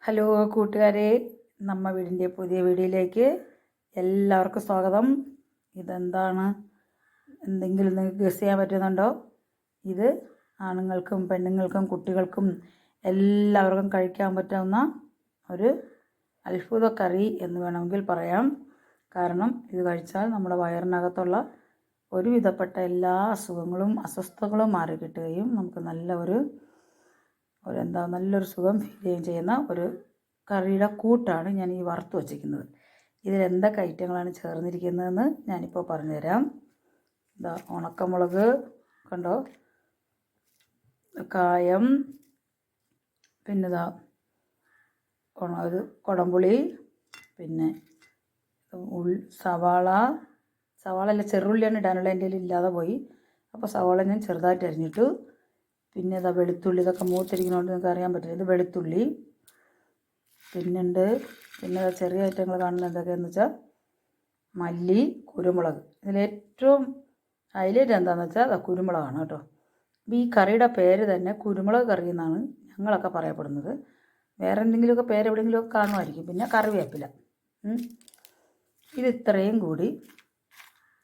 Hello കൂട്ടുകാരെ, നമ്മ വീടിൻ്റെ പുതിയ വീഡിയോയിലേക്ക് എല്ലാവർക്കും സ്വാഗതം. ഇതെന്താണ്? എന്തെങ്കിലും നിങ്ങൾക്ക് ഗസ് ചെയ്യാൻ പറ്റുന്നുണ്ടോ? ഇത് ആണുങ്ങൾക്കും പെണ്ണുങ്ങൾക്കും കുട്ടികൾക്കും എല്ലാവർക്കും കഴിക്കാൻ പറ്റാവുന്ന ഒരു അത്ഭുത കറി എന്ന് വേണമെങ്കിൽ പറയാം. കാരണം ഇത് കഴിച്ചാൽ നമ്മുടെ വയറിനകത്തുള്ള ഒരുവിധപ്പെട്ട എല്ലാ അസുഖങ്ങളും അസ്വസ്ഥതകളും മാറി കിട്ടുകയും നമുക്ക് നല്ലൊരു സുഖം ഫീൽ ചെയ്യുന്ന ഒരു കറിയുടെ കൂട്ടാണ് ഞാൻ ഈ വറുത്ത് വച്ചിരിക്കുന്നത്. ഇതിലെന്തൊക്കെ ഐറ്റങ്ങളാണ് ചേർന്നിരിക്കുന്നതെന്ന് ഞാനിപ്പോൾ പറഞ്ഞുതരാം. ഉണക്കമുളക് കണ്ടോ, കായം, പിന്നെ കുടംപുളി, പിന്നെ സവാള ചെറുള്ളിയാണ് ഇടാനുള്ള, എൻ്റെ കയ്യിൽ ഇല്ലാതെ പോയി. അപ്പോൾ സവാള ഞാൻ ചെറുതായിട്ട് അരിഞ്ഞിട്ടു. പിന്നെ വെളുത്തുള്ളി, ഇതൊക്കെ മൂത്തിരിക്കുന്നതുകൊണ്ട് നിങ്ങൾക്ക് അറിയാൻ പറ്റില്ല. ഇത് വെളുത്തുള്ളി പിന്നെ ചെറിയ ഐറ്റങ്ങൾ കാണുന്നത് എന്തൊക്കെയാണെന്ന് വെച്ചാൽ മല്ലി, കുരുമുളക്. ഇതിലേറ്റവും ഹൈലൈറ്റ് എന്താണെന്ന് വെച്ചാൽ കുരുമുളകാണ് കേട്ടോ. ഈ കറിയുടെ പേര് തന്നെ കുരുമുളക് കറി എന്നാണ് ഞങ്ങളൊക്കെ പറയപ്പെടുന്നത്. വേറെ എന്തെങ്കിലുമൊക്കെ പേര് എവിടെയെങ്കിലുമൊക്കെ കാണുമായിരിക്കും. പിന്നെ കറിവേപ്പില. ഇത് ഇത്രയും കൂടി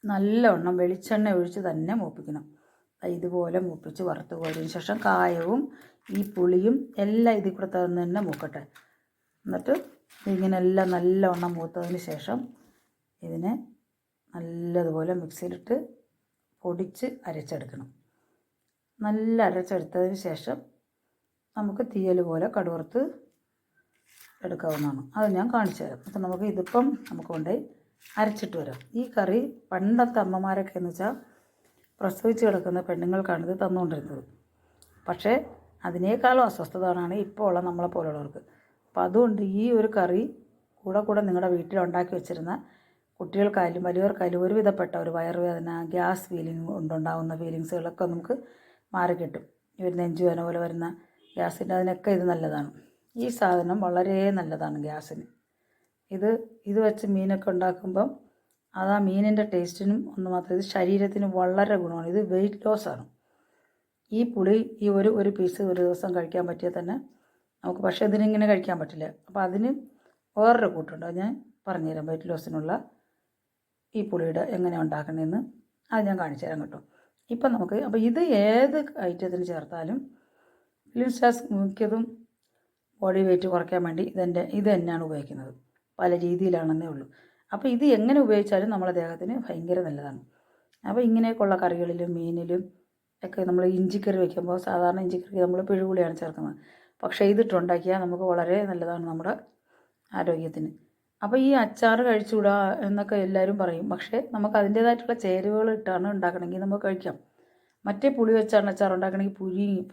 നല്ലവണ്ണം വെളിച്ചെണ്ണ ഒഴിച്ച് തന്നെ മൂപ്പിക്കണം. ഇതുപോലെ മൂപ്പിച്ച് വറുത്ത് കോരിയതിന് ശേഷം കായവും ഈ പുളിയും എല്ലാം ഇതിൽ കൂടെ തന്നെ മൂക്കട്ടെ. എന്നിട്ട് ഇങ്ങനെ എല്ലാം നല്ലവണ്ണം മൂത്തതിന് ശേഷം ഇതിനെ നല്ലതുപോലെ മിക്സിയിലിട്ട് പൊടിച്ച് അരച്ചെടുക്കണം. നല്ല അരച്ചെടുത്തതിന് ശേഷം നമുക്ക് തീയൽ പോലെ കടുവറുത്ത് എടുക്കാവുന്നതാണ്. അത് ഞാൻ കാണിച്ചു തരാം. അപ്പം നമുക്ക് കൊണ്ടുപോയി അരച്ചിട്ട് വരാം. ഈ കറി പണ്ടത്തെ അമ്മമാരൊക്കെ എന്ന് വെച്ചാൽ പ്രസവിച്ച് കിടക്കുന്ന പെണ്ണുങ്ങൾക്കാണിത് തന്നുകൊണ്ടിരുന്നത്. പക്ഷേ അതിനേക്കാളും അസ്വസ്ഥതകളാണ് ഇപ്പോൾ ഉള്ള നമ്മളെ പോലുള്ളവർക്ക്. അപ്പം അതുകൊണ്ട് ഈ ഒരു കറി കൂടെ നിങ്ങളുടെ വീട്ടിൽ ഉണ്ടാക്കി വെച്ചിരുന്ന കുട്ടികൾക്കായാലും വലിയവർക്കായാലും ഒരുവിധപ്പെട്ട ഒരു വയറുവേദന, ഗ്യാസ് ഫീലിംഗ് കൊണ്ടുണ്ടാകുന്ന ഫീലിങ്സുകളൊക്കെ നമുക്ക് മാറിക്കിട്ടും. ഈ ഒരു നെഞ്ചുവേദന പോലെ വരുന്ന ഗ്യാസിൻ്റെ അതിനൊക്കെ ഇത് നല്ലതാണ്. ഈ സാധനം വളരെ നല്ലതാണ് ഗ്യാസിന്. ഇത് വെച്ച് മീനൊക്കെ ഉണ്ടാക്കുമ്പം അത് ആ മീനിൻ്റെ ടേസ്റ്റിനും ഒന്ന് മാത്രം, ഇത് ശരീരത്തിന് വളരെ ഗുണമാണ്. ഇത് വെയിറ്റ് ലോസാണ്. ഈ പുളി ഒരു പീസ് ഒരു ദിവസം കഴിക്കാൻ പറ്റിയാൽ തന്നെ നമുക്ക്, പക്ഷേ ഇതിനിങ്ങനെ കഴിക്കാൻ പറ്റില്ല. അപ്പോൾ അതിന് വേറൊരു കൂട്ടുണ്ട്. അത് ഞാൻ പറഞ്ഞുതരാം. വെയിറ്റ് ലോസിനുള്ള ഈ പുളിയുടെ എങ്ങനെ ഉണ്ടാക്കണമെന്ന് അത് ഞാൻ കാണിച്ചു തരാം കേട്ടോ. അപ്പോൾ ഇത് ഏത് ഐറ്റത്തിന് ചേർത്താലും മിക്കതും ബോഡി വെയിറ്റ് കുറയ്ക്കാൻ വേണ്ടി ഇത് തന്നെയാണ് ഉപയോഗിക്കുന്നത്. പല രീതിയിലാണെന്നേ ഉള്ളൂ. അപ്പോൾ ഇത് എങ്ങനെ ഉപയോഗിച്ചാലും നമ്മുടെ ദേഹത്തിന് ഭയങ്കര നല്ലതാണ്. അപ്പോൾ ഇങ്ങനെയൊക്കെയുള്ള കറികളിലും മീനിലും ഒക്കെ നമ്മൾ ഇഞ്ചിക്കറി വയ്ക്കുമ്പോൾ സാധാരണ ഇഞ്ചിക്കറി നമ്മൾ പിഴുപുളിയാണ് ചേർക്കുന്നത്. പക്ഷേ ഇതിട്ടുണ്ടാക്കിയാൽ നമുക്ക് വളരെ നല്ലതാണ് നമ്മുടെ ആരോഗ്യത്തിന്. അപ്പോൾ ഈ അച്ചാർ കഴിച്ചുകൂടാ എന്നൊക്കെ എല്ലാവരും പറയും. പക്ഷേ നമുക്ക് അതിൻ്റേതായിട്ടുള്ള ചേരുവകൾ ഇട്ടാണ് ഉണ്ടാക്കണമെങ്കിൽ നമുക്ക് കഴിക്കാം. മറ്റേ പുളി വെച്ചാണ് അച്ചാർ ഉണ്ടാക്കണമെങ്കിൽ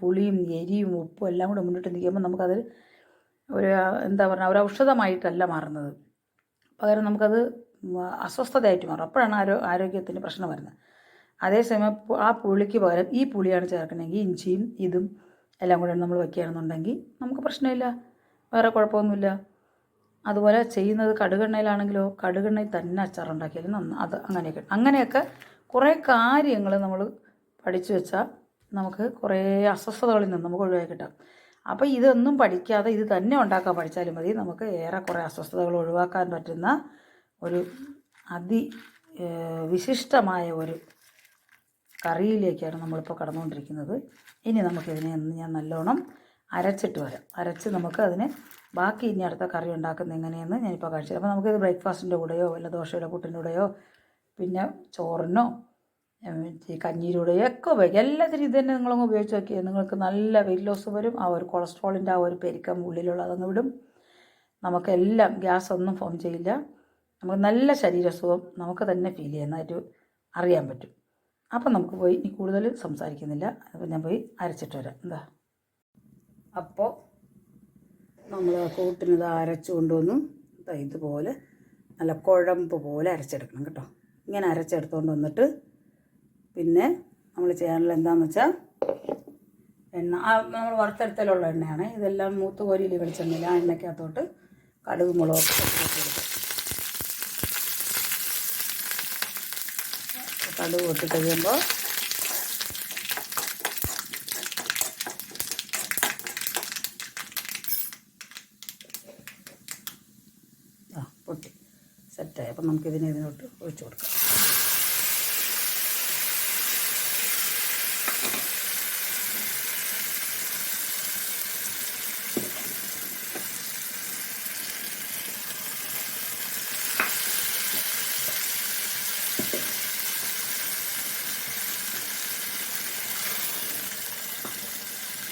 പുളിയും എരിയും ഉപ്പും എല്ലാം കൂടെ മുന്നിട്ട് നിൽക്കുമ്പോൾ നമുക്കത് ഒരു ഔഷധമായിട്ടല്ല മാറുന്നത്. പകരം നമുക്കത് അസ്വസ്ഥതയായിട്ട് മാറും. അപ്പോഴാണ് ആരോഗ്യത്തിന് പ്രശ്നം വരുന്നത്. അതേസമയം ആ പുളിക്ക് പകരം ഈ പുളിയാണ് ചേർക്കണമെങ്കിൽ ഇഞ്ചിയും ഇതും എല്ലാം കൂടെ നമ്മൾ വയ്ക്കുകയാണെന്നുണ്ടെങ്കിൽ നമുക്ക് പ്രശ്നമില്ല, വേറെ കുഴപ്പമൊന്നുമില്ല. അതുപോലെ ചെയ്യുന്നത് കടുകെണ്ണയിലാണെങ്കിലോ കടുകെണ്ണയിൽ തന്നെ അച്ചാറുണ്ടാക്കിയാലും അത് അങ്ങനെയൊക്കെ കുറേ കാര്യങ്ങൾ നമ്മൾ പഠിച്ചു വെച്ചാൽ നമുക്ക് കുറേ അസ്വസ്ഥതകളിൽ നിന്ന് നമുക്ക് ഒഴിവാക്കി കിട്ടാം. അപ്പോൾ ഇതൊന്നും പഠിക്കാതെ ഇത് തന്നെ ഉണ്ടാക്കാൻ പഠിച്ചാലും മതി. നമുക്ക് ഏറെക്കുറെ അസ്വസ്ഥതകൾ ഒഴിവാക്കാൻ പറ്റുന്ന ഒരു വിശിഷ്ടമായ ഒരു കറിയിലേക്കാണ് നമ്മളിപ്പോൾ കടന്നുകൊണ്ടിരിക്കുന്നത്. ഇനി നമുക്കിതിനെ ഞാൻ നല്ലോണം അരച്ചിട്ട് വരാം. അരച്ച് നമുക്ക് അതിനെ ബാക്കി ഇനി അടുത്ത കറി ഉണ്ടാക്കുന്നത് എങ്ങനെയെന്ന് ഞാനിപ്പോൾ കാണിച്ചു തരാം. അപ്പോൾ നമുക്കിത് ബ്രേക്ക്ഫാസ്റ്റിൻ്റെ കൂടെയോ വല്ല ദോശയുടെ പുട്ടിൻ്റെ കൂടെയോ പിന്നെ ചോറിനോ കഞ്ഞീരുടെ കൂടെയോ ഒക്കെ ഉപയോഗിക്കാം. എല്ലാത്തിനും ഇത് തന്നെ നിങ്ങളങ്ങ് ഉപയോഗിച്ച് നോക്കിയാൽ നിങ്ങൾക്ക് നല്ല വെയിറ്റ് ലോസ് വരും. ആ ഒരു കൊളസ്ട്രോളിൻ്റെ ആ ഒരു പെരുക്കം ഉള്ളിലുള്ള അതങ്ങ് വിടും. നമുക്കെല്ലാം ഗ്യാസ് ഒന്നും ഫോം ചെയ്യില്ല. നമുക്ക് നല്ല ശരീരസുഖം നമുക്ക് തന്നെ ഫീൽ ചെയ്യുന്നതായിട്ട് അറിയാൻ പറ്റും. അപ്പം നമുക്ക് പോയി ഇനി കൂടുതൽ സംസാരിക്കുന്നില്ല. അപ്പോൾ ഞാൻ പോയി അരച്ചിട്ട് വരാം. അപ്പോൾ നമ്മൾ കൂട്ടിനത് അരച്ച് കൊണ്ടുവന്നു ഇതുപോലെ നല്ല കുഴമ്പ് പോലെ അരച്ചെടുക്കണം കേട്ടോ. ഇങ്ങനെ അരച്ചെടുത്തുകൊണ്ട് വന്നിട്ട് പിന്നെ നമ്മൾ ചെയ്യാനുള്ള എന്താണെന്ന് വെച്ചാൽ എണ്ണ നമ്മൾ വറുത്തെടുത്തലുള്ള എണ്ണയാണ്. ഇതെല്ലാം മൂത്ത് കോരിയിൽ വെളിച്ചെണ്ണയില്ല. ആ എണ്ണയ്ക്കകത്തോട്ട് കടുക് മുളകൊക്കെ പൊട്ടിച്ചെടുക്കും. കടുക് പൊട്ടി കഴിയുമ്പോൾ ടേസ്റ്റായി. അപ്പം ഇതിനോട്ട് ഒഴിച്ച് കൊടുക്കാം.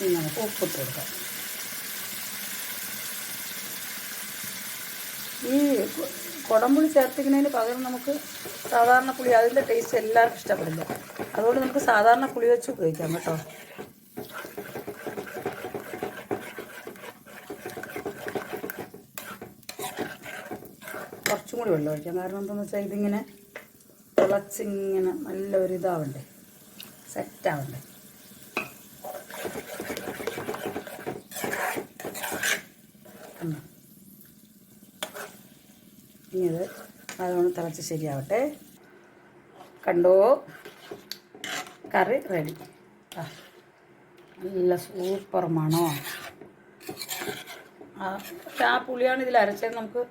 ഇനി നമുക്ക് ഉപ്പിട്ട് കൊടുക്കാം. ഈ കുടംപുളി ചേർത്തിക്കുന്നതിന് പകരം നമുക്ക് സാധാരണ പുളി, അതിൻ്റെ ടേസ്റ്റ് എല്ലാവർക്കും ഇഷ്ടപ്പെടില്ല. അതുകൊണ്ട് നമുക്ക് സാധാരണ പുളി വെച്ച് ഉപയോഗിക്കാം കേട്ടോ. കുറച്ചും കൂടി വെള്ളം ഒഴിക്കാം. കാരണം എന്താണെന്ന് വെച്ചാൽ ഇതിങ്ങനെ തിളച്ചിങ്ങനെ നല്ലൊരു ഇതാവണ്ടേ, സെറ്റാവണ്ടേ. ഇനി ഇത് അതുകൊണ്ട് തിളച്ച് ശരിയാവട്ടെ. കണ്ടോ, കറി റെഡി. നല്ല സൂപ്പർ മണോ. പക്ഷെ ആ പുളിയാണ് ഇതിൽ അരച്ചത് നമുക്ക്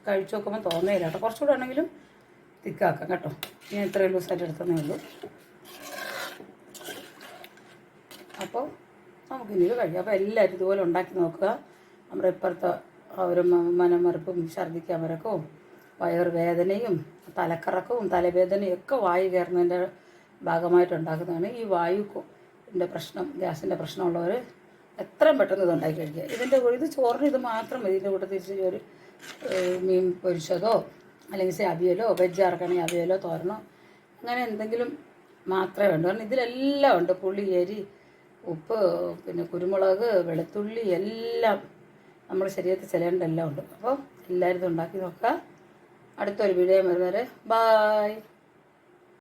കഴിച്ച് നോക്കുമ്പോൾ തോന്നുന്നില്ല കേട്ടോ. കുറച്ചുകൂടെ ആണെങ്കിലും തിക്കാക്കാം കേട്ടോ. ഞാൻ ഇത്രയും ലൂസായിട്ട് എടുത്തതേ ഉള്ളൂ. അപ്പോൾ നമുക്കിനി ഇത് കഴിക്കാം. അപ്പോൾ എല്ലാവരും ഇതുപോലെ ഉണ്ടാക്കി നോക്കുക. നമ്മുടെ ഇപ്പുറത്തെ ഒരു മനമറുപ്പും ഛർദ്ദിക്കാൻ വരക്കവും വയറുവേദനയും തലക്കറക്കവും തലവേദനയും ഒക്കെ വായു കയറുന്നതിൻ്റെ ഭാഗമായിട്ടുണ്ടാക്കുന്നതാണ്. ഈ വായുവിൻ്റെ പ്രശ്നം, ഗ്യാസിൻ്റെ പ്രശ്നമുള്ളവർ എത്രയും പെട്ടെന്ന് ഇത് ഉണ്ടാക്കി കഴിക്കുക. ഇത് ചോറിന് ഇത് മാത്രം മതി. ഇതിൻ്റെ കൂടെ തിരിച്ച് ഒരു മീൻ പൊരിച്ചതോ അല്ലെങ്കിൽ അവിയലോ, വെജ് ആർക്കാണെങ്കിൽ അവിയലോ തോരനോ അങ്ങനെ എന്തെങ്കിലും മാത്രമേ വേണ്ടൂ. കാരണം ഇതിലെല്ലാം ഉണ്ട്. പുളി, എരി, ഉപ്പ്, പിന്നെ കുരുമുളക്, വെളുത്തുള്ളി എല്ലാം നമ്മുടെ ശരീരത്തിൽ ചെല്ലേണ്ട എല്ലാം ഉണ്ട്. അപ്പോൾ എല്ലാവരും ഇത് ഉണ്ടാക്കി നോക്കുക. അടുത്തൊരു വീഡിയോ വരുന്നവരെ ബായ്.